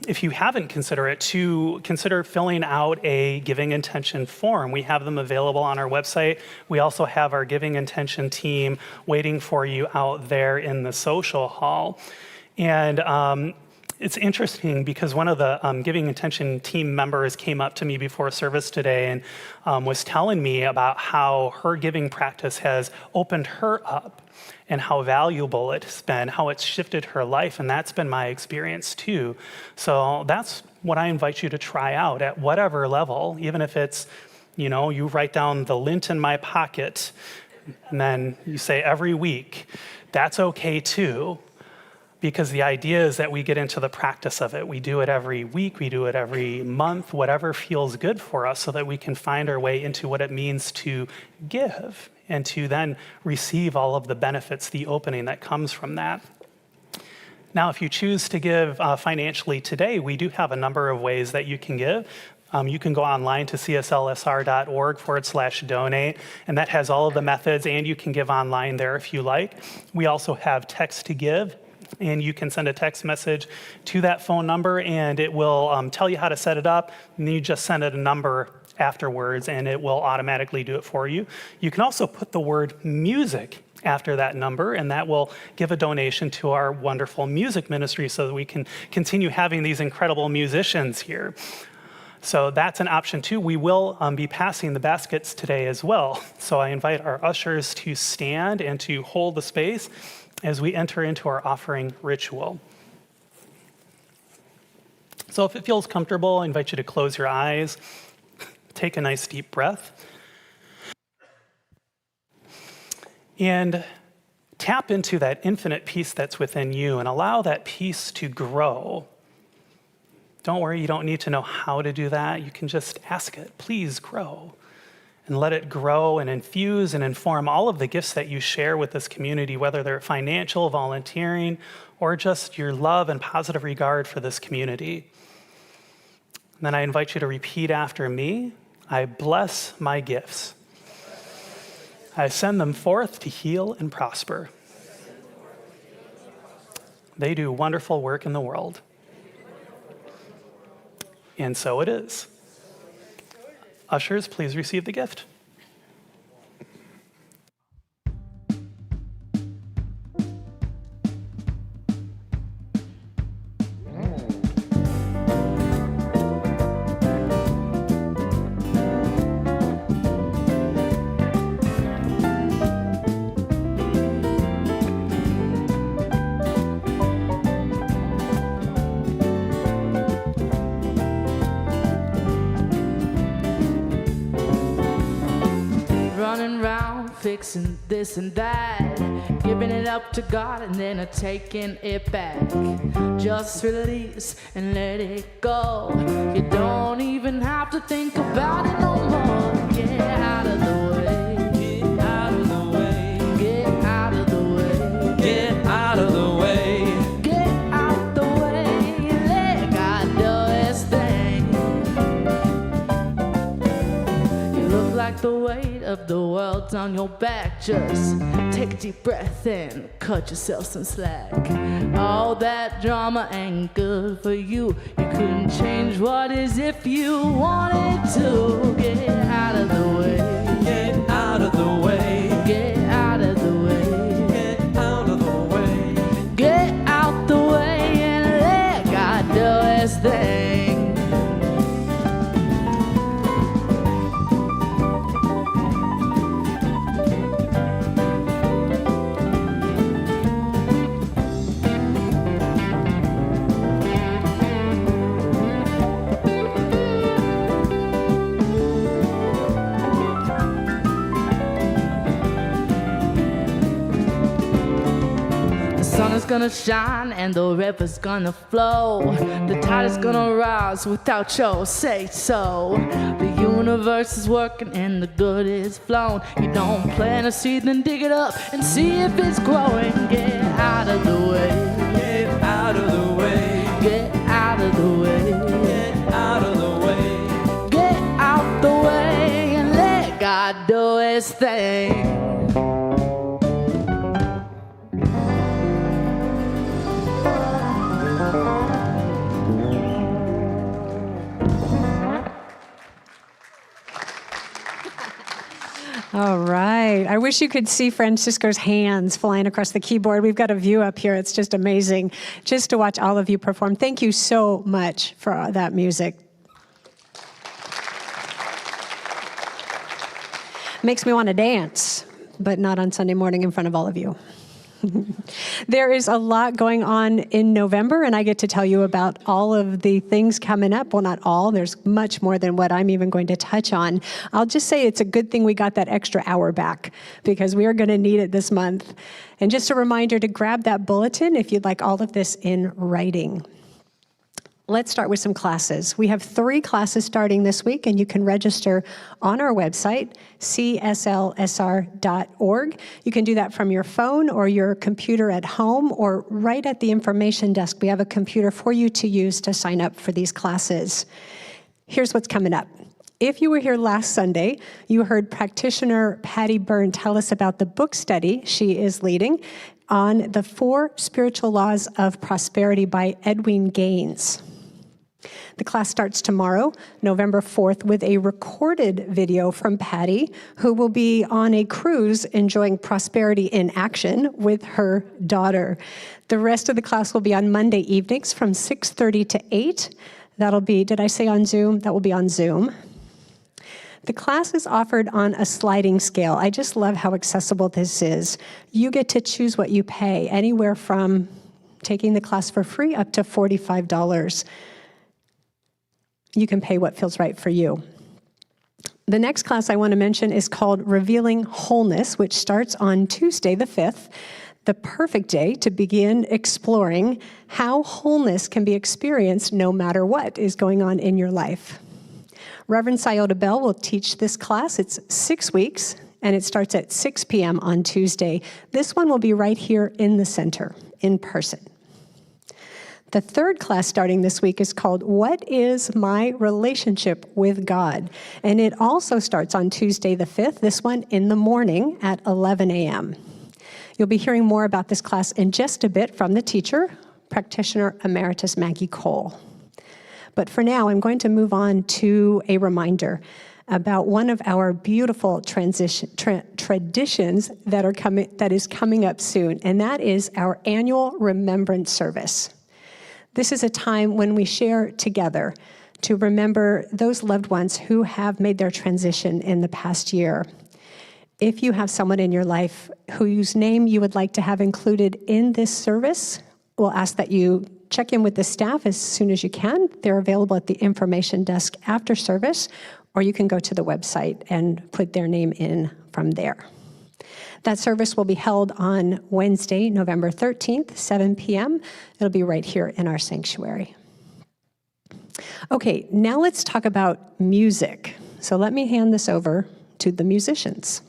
if you haven't considered it, to consider filling out a giving intention form. We have them available on our website. We also have our giving intention team waiting for you out there in the social hall. And it's interesting because one of the giving intention team members came up to me before service today and was telling me about how her giving practice has opened her up and how valuable it's been, how it's shifted her life, and that's been my experience too. So that's what I invite you to try out at whatever level, even if it's, you write down the lint in my pocket, and then you say every week, that's okay too, because the idea is that we get into the practice of it. We do it every week, we do it every month, whatever feels good for us, so that we can find our way into what it means to give and to then receive all of the benefits, the opening that comes from that. Now, if you choose to give financially today, we do have a number of ways that you can give. You can go online to cslsr.org/donate, and that has all of the methods, and you can give online there if you like. We also have text to give, and you can send a text message to that phone number, and it will tell you how to set it up, and then you just send it a number afterwards, and it will automatically do it for you. You can also put the word music after that number, and that will give a donation to our wonderful music ministry so that we can continue having these incredible musicians here. So that's an option too. We will be passing the baskets today as well. So I invite our ushers to stand and to hold the space as we enter into our offering ritual. So if it feels comfortable, I invite you to close your eyes, take a nice deep breath, and tap into that infinite peace that's within you and allow that peace to grow. Don't worry, you don't need to know how to do that. You can just ask it, please grow. And let it grow and infuse and inform all of the gifts that you share with this community, whether they're financial, volunteering, or just your love and positive regard for this community. And then I invite you to repeat after me. I bless my gifts. I send them forth to heal and prosper. They do wonderful work in the world. And so it is. Ushers, please receive the gift. Fixing this and that, giving it up to God and then taking it back. Just release and let it go. You don't even have to think about it no more. Get out of the way. Get out of the way. Get out of the way. Get out of the way. Get out the way. Let God do His thing. You look like the weight of the world's on your back. Just take a deep breath and cut yourself some slack. All that drama ain't good for you. You couldn't change what is if you wanted to. Get out of the way. Get out of the way. Get out of the way. Get out of the way. Get out the way and let God do His thing. It's gonna shine and the river's gonna flow. The tide is gonna rise without your say so. The universe is working and the good is flowing. You don't plant a seed, then dig it up and see if it's growing. Get out of the way. Get out of the way. Get out of the way. Get out of the way. Get out the way and let God do His thing. All right. I wish you could see Francisco's hands flying across the keyboard. We've got a view up here. It's just amazing just to watch all of you perform. Thank you so much for that music. Makes me want to dance, but not on Sunday morning in front of all of you. There is a lot going on in November, and I get to tell you about all of the things coming up. Well, not all. There's much more than what I'm even going to touch on. I'll just say it's a good thing we got that extra hour back, because we are going to need it this month. And just a reminder to grab that bulletin if you'd like all of this in writing. Let's start with some classes. We have 3 classes starting this week, and you can register on our website, CSLSR.org. You can do that from your phone or your computer at home, or right at the information desk. We have a computer for you to use to sign up for these classes. Here's what's coming up. If you were here last Sunday, you heard practitioner Patty Byrne tell us about the book study she is leading on the 4 Spiritual Laws of Prosperity by Edwin Gaines. The class starts tomorrow, November 4th, with a recorded video from Patty, who will be on a cruise enjoying prosperity in action with her daughter. The rest of the class will be on Monday evenings from 6:30 to 8. That'll be, did I say on Zoom? That will be on Zoom. The class is offered on a sliding scale. I just love how accessible this is. You get to choose what you pay, anywhere from taking the class for free up to $45. You can pay what feels right for you. The next class I want to mention is called Revealing Wholeness, which starts on Tuesday the 5th, the perfect day to begin exploring how wholeness can be experienced no matter what is going on in your life. Reverend Sciota Bell will teach this class. It's 6 weeks, and it starts at 6 p.m. on Tuesday. This one will be right here in the center, in person. The third class starting this week is called What is My Relationship with God? And it also starts on Tuesday the 5th, this one in the morning at 11 a.m. You'll be hearing more about this class in just a bit from the teacher, Practitioner Emeritus Maggie Cole. But for now, I'm going to move on to a reminder about one of our beautiful traditions that is coming up soon, and that is our annual Remembrance Service. This is a time when we share together to remember those loved ones who have made their transition in the past year. If you have someone in your life whose name you would like to have included in this service, we'll ask that you check in with the staff as soon as you can. They're available at the information desk after service, or you can go to the website and put their name in from there. That service will be held on Wednesday, November 13th, 7 p.m. It'll be right here in our sanctuary. Okay, now let's talk about music. So let me hand this over to the musicians.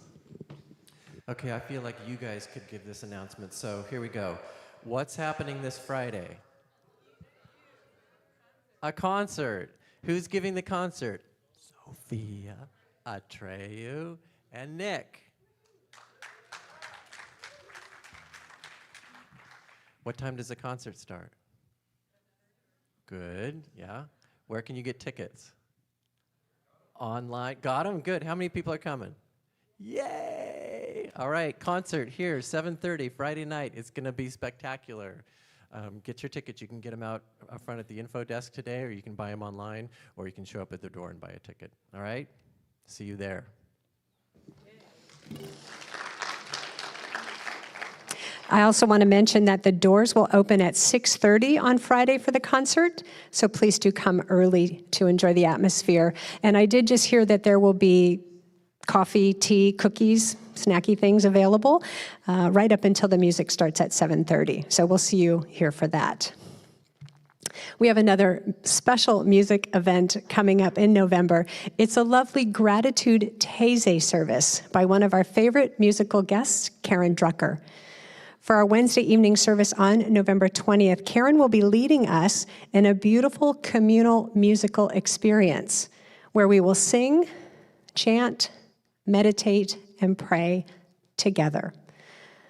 Okay, I feel like you guys could give this announcement, so here we go. What's happening this Friday? A concert. Who's giving the concert? Sophia, Atreyu, and Nick. What time does the concert start? Good, yeah. Where can you get tickets? Online. Got them? Good. How many people are coming? Yay! All right, concert here, 7:30 Friday night. It's going to be spectacular. Get your tickets. You can get them out front at the info desk today, or you can buy them online, or you can show up at the door and buy a ticket. All right? See you there. I also want to mention that the doors will open at 6:30 on Friday for the concert, so please do come early to enjoy the atmosphere. And I did just hear that there will be coffee, tea, cookies, snacky things available right up until the music starts at 7:30. So we'll see you here for that. We have another special music event coming up in November. It's a lovely gratitude Taizé service by one of our favorite musical guests, Karen Drucker. For our Wednesday evening service on November 20th, Karen will be leading us in a beautiful communal musical experience where we will sing, chant, meditate, and pray together.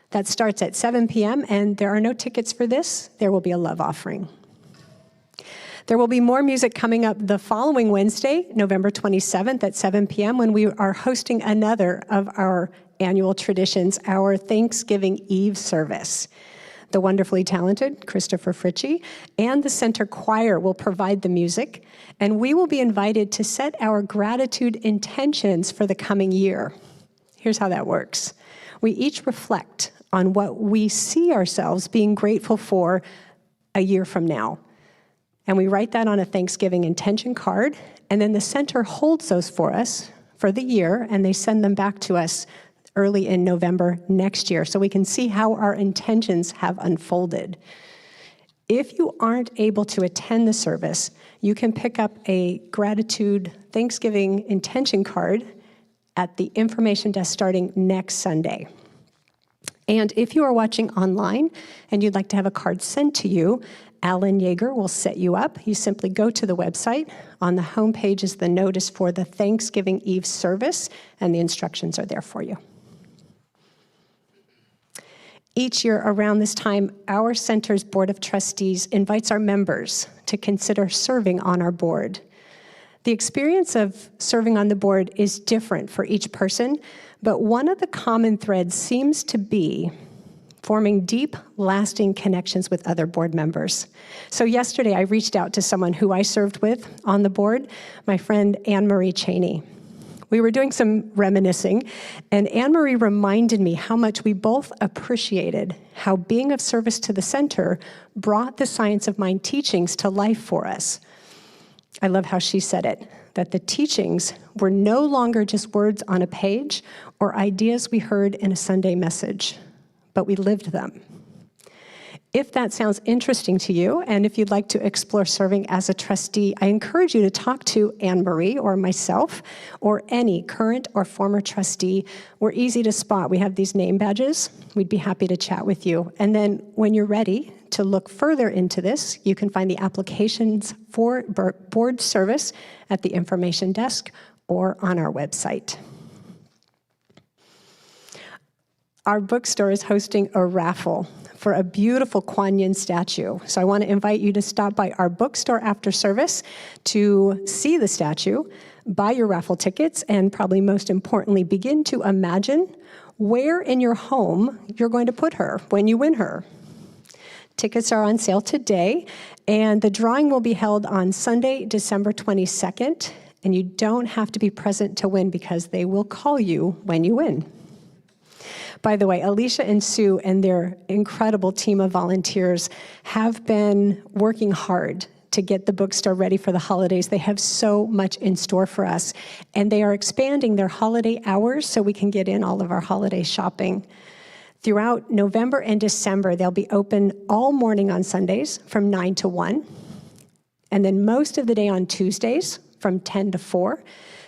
That starts at 7 p.m., and there are no tickets for this. There will be a love offering. There will be more music coming up the following Wednesday, November 27th at 7 p.m. when we are hosting another of our annual traditions, our Thanksgiving Eve service. The wonderfully talented Christopher Fritchie and the Center Choir will provide the music, and we will be invited to set our gratitude intentions for the coming year. Here's how that works. We each reflect on what we see ourselves being grateful for a year from now. And we write that on a Thanksgiving intention card, and then the center holds those for us for the year, and they send them back to us early in November next year, so we can see how our intentions have unfolded. If you aren't able to attend the service, you can pick up a gratitude Thanksgiving intention card at the information desk starting next Sunday. And if you are watching online and you'd like to have a card sent to you, Alan Yeager will set you up. You simply go to the website. On the homepage is the notice for the Thanksgiving Eve service, and the instructions are there for you. Each year around this time, our center's Board of Trustees invites our members to consider serving on our board. The experience of serving on the board is different for each person, but one of the common threads seems to be forming deep, lasting connections with other board members. So yesterday, I reached out to someone who I served with on the board, my friend Anne-Marie Cheney. We were doing some reminiscing, and Anne-Marie reminded me how much we both appreciated how being of service to the center brought the Science of Mind teachings to life for us. I love how she said it, that the teachings were no longer just words on a page or ideas we heard in a Sunday message, but we lived them. If that sounds interesting to you, and if you'd like to explore serving as a trustee, I encourage you to talk to Anne-Marie or myself or any current or former trustee. We're easy to spot. We have these name badges. We'd be happy to chat with you. And then when you're ready to look further into this, you can find the applications for board service at the information desk or on our website. Our bookstore is hosting a raffle for a beautiful Kuan Yin statue. So I want to invite you to stop by our bookstore after service to see the statue, buy your raffle tickets, and probably most importantly, begin to imagine where in your home you're going to put her when you win her. Tickets are on sale today, and the drawing will be held on Sunday, December 22nd, and you don't have to be present to win because they will call you when you win. By the way, Alicia and Sue and their incredible team of volunteers have been working hard to get the bookstore ready for the holidays. They have so much in store for us, and they are expanding their holiday hours so we can get in all of our holiday shopping. Throughout November and December, they'll be open all morning on Sundays from 9 to 1, and then most of the day on Tuesdays from 10 to 4.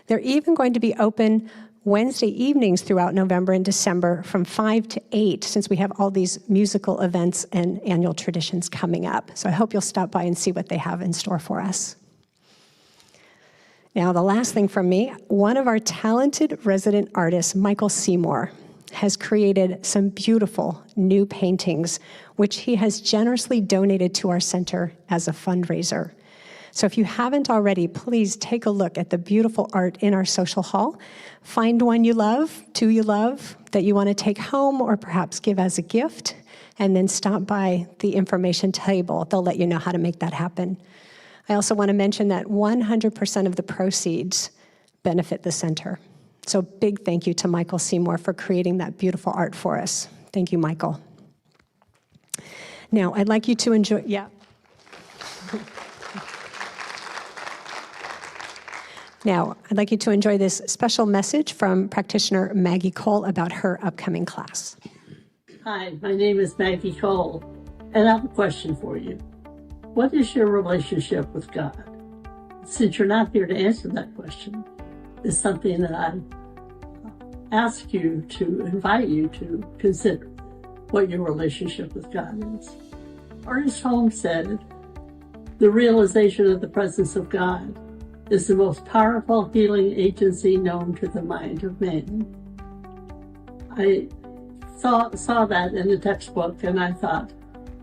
They're even going to be open Wednesday evenings throughout November and December from 5 to 8, since we have all these musical events and annual traditions coming up. So I hope you'll stop by and see what they have in store for us. Now, the last thing from me, one of our talented resident artists, Michael Seymour, has created some beautiful new paintings, which he has generously donated to our center as a fundraiser. So if you haven't already, please take a look at the beautiful art in our social hall. Find one you love, two you love, that you want to take home or perhaps give as a gift, and then stop by the information table. They'll let you know how to make that happen. I also want to mention that 100% of the proceeds benefit the center. So big thank you to Michael Seymour for creating that beautiful art for us. Thank you, Michael. Now, I'd like you to enjoy, Now, I'd like you to enjoy this special message from practitioner Maggie Cole about her upcoming class. Hi, my name is Maggie Cole, and I have a question for you. What is your relationship with God? Since you're not here to answer that question, it's something that I ask you to invite you to consider what your relationship with God is. Ernest Holmes said, "The realization of the presence of God is the most powerful healing agency known to the mind of man." I saw that in the textbook, and I thought,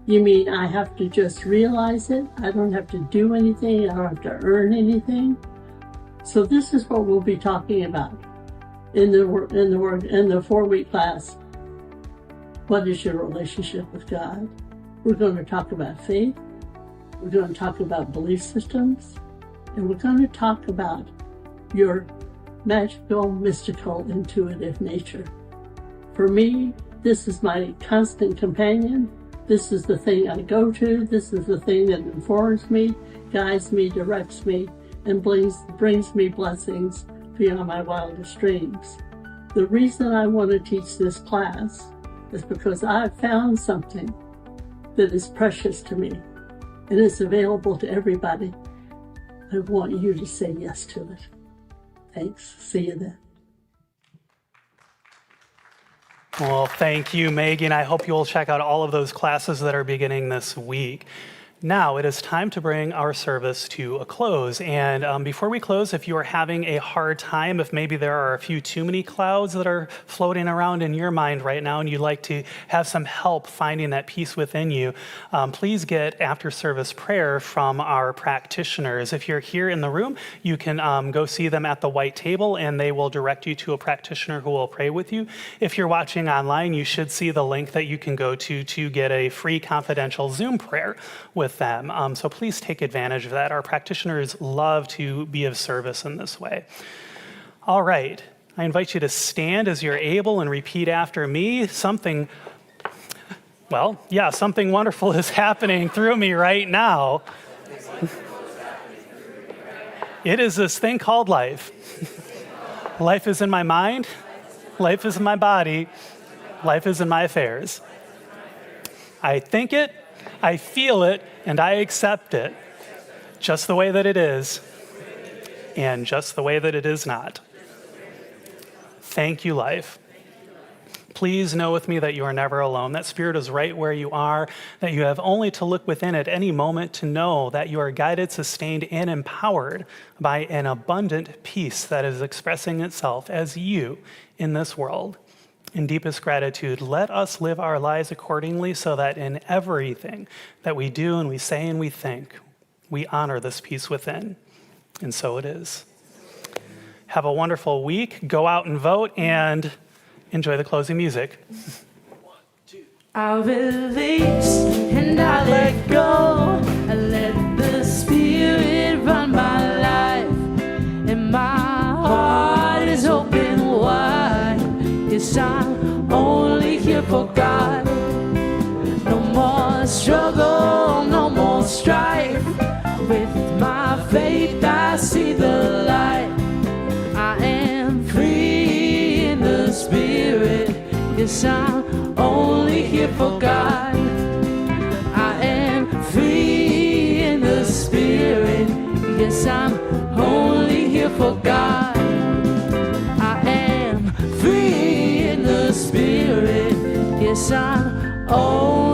You mean I have to just realize it? I don't have to do anything. I don't have to earn anything. So this is what we'll be talking about in the 4-week class. What is your relationship with God? We're going to talk about faith. We're going to talk about belief systems. And we're going to talk about your magical, mystical, intuitive nature. For me, this is my constant companion. This is the thing I go to. This is the thing that informs me, guides me, directs me, and brings me blessings beyond my wildest dreams. The reason I want to teach this class is because I've found something that is precious to me and it's available to everybody. I want you to say yes to it. Thanks. See you then. Well, thank you, Maggie, and I hope you'll check out all of those classes that are beginning this week. Now it is time to bring our service to a close. And before we close, if you are having a hard time, if maybe there are a few too many clouds that are floating around in your mind right now and you'd like to have some help finding that peace within you, please get after service prayer from our practitioners. If you're here in the room, you can go see them at the white table and they will direct you to a practitioner who will pray with you. If you're watching online, you should see the link that you can go to get a free confidential Zoom prayer with them. So please take advantage of that. Our practitioners love to be of service in this way. All right. I invite you to stand as you're able and repeat after me. Something wonderful is happening through me right now. It is this thing called life. Life is in my mind. Life is in my body. Life is in my affairs. I think it, I feel it, and I accept it just the way that it is and just the way that it is not. Thank you, life. Please know with me that you are never alone, that Spirit is right where you are, that you have only to look within at any moment to know that you are guided, sustained, and empowered by an abundant peace that is expressing itself as you in this world. In deepest gratitude, let us live our lives accordingly so that in everything that we do and we say and we think, we honor this peace within. And so it is. Have a wonderful week. Go out and vote and enjoy the closing music. I release and I let go. I let the Spirit run my life. And my heart is open wide. Yes, I'm only here for God. No more struggle, no more strife. With my faith I see the light. I am free in the Spirit. Yes, I'm only here for God. I am free in the Spirit. Yes, I'm only here for God. I am free in the Spirit. Yes, I'm only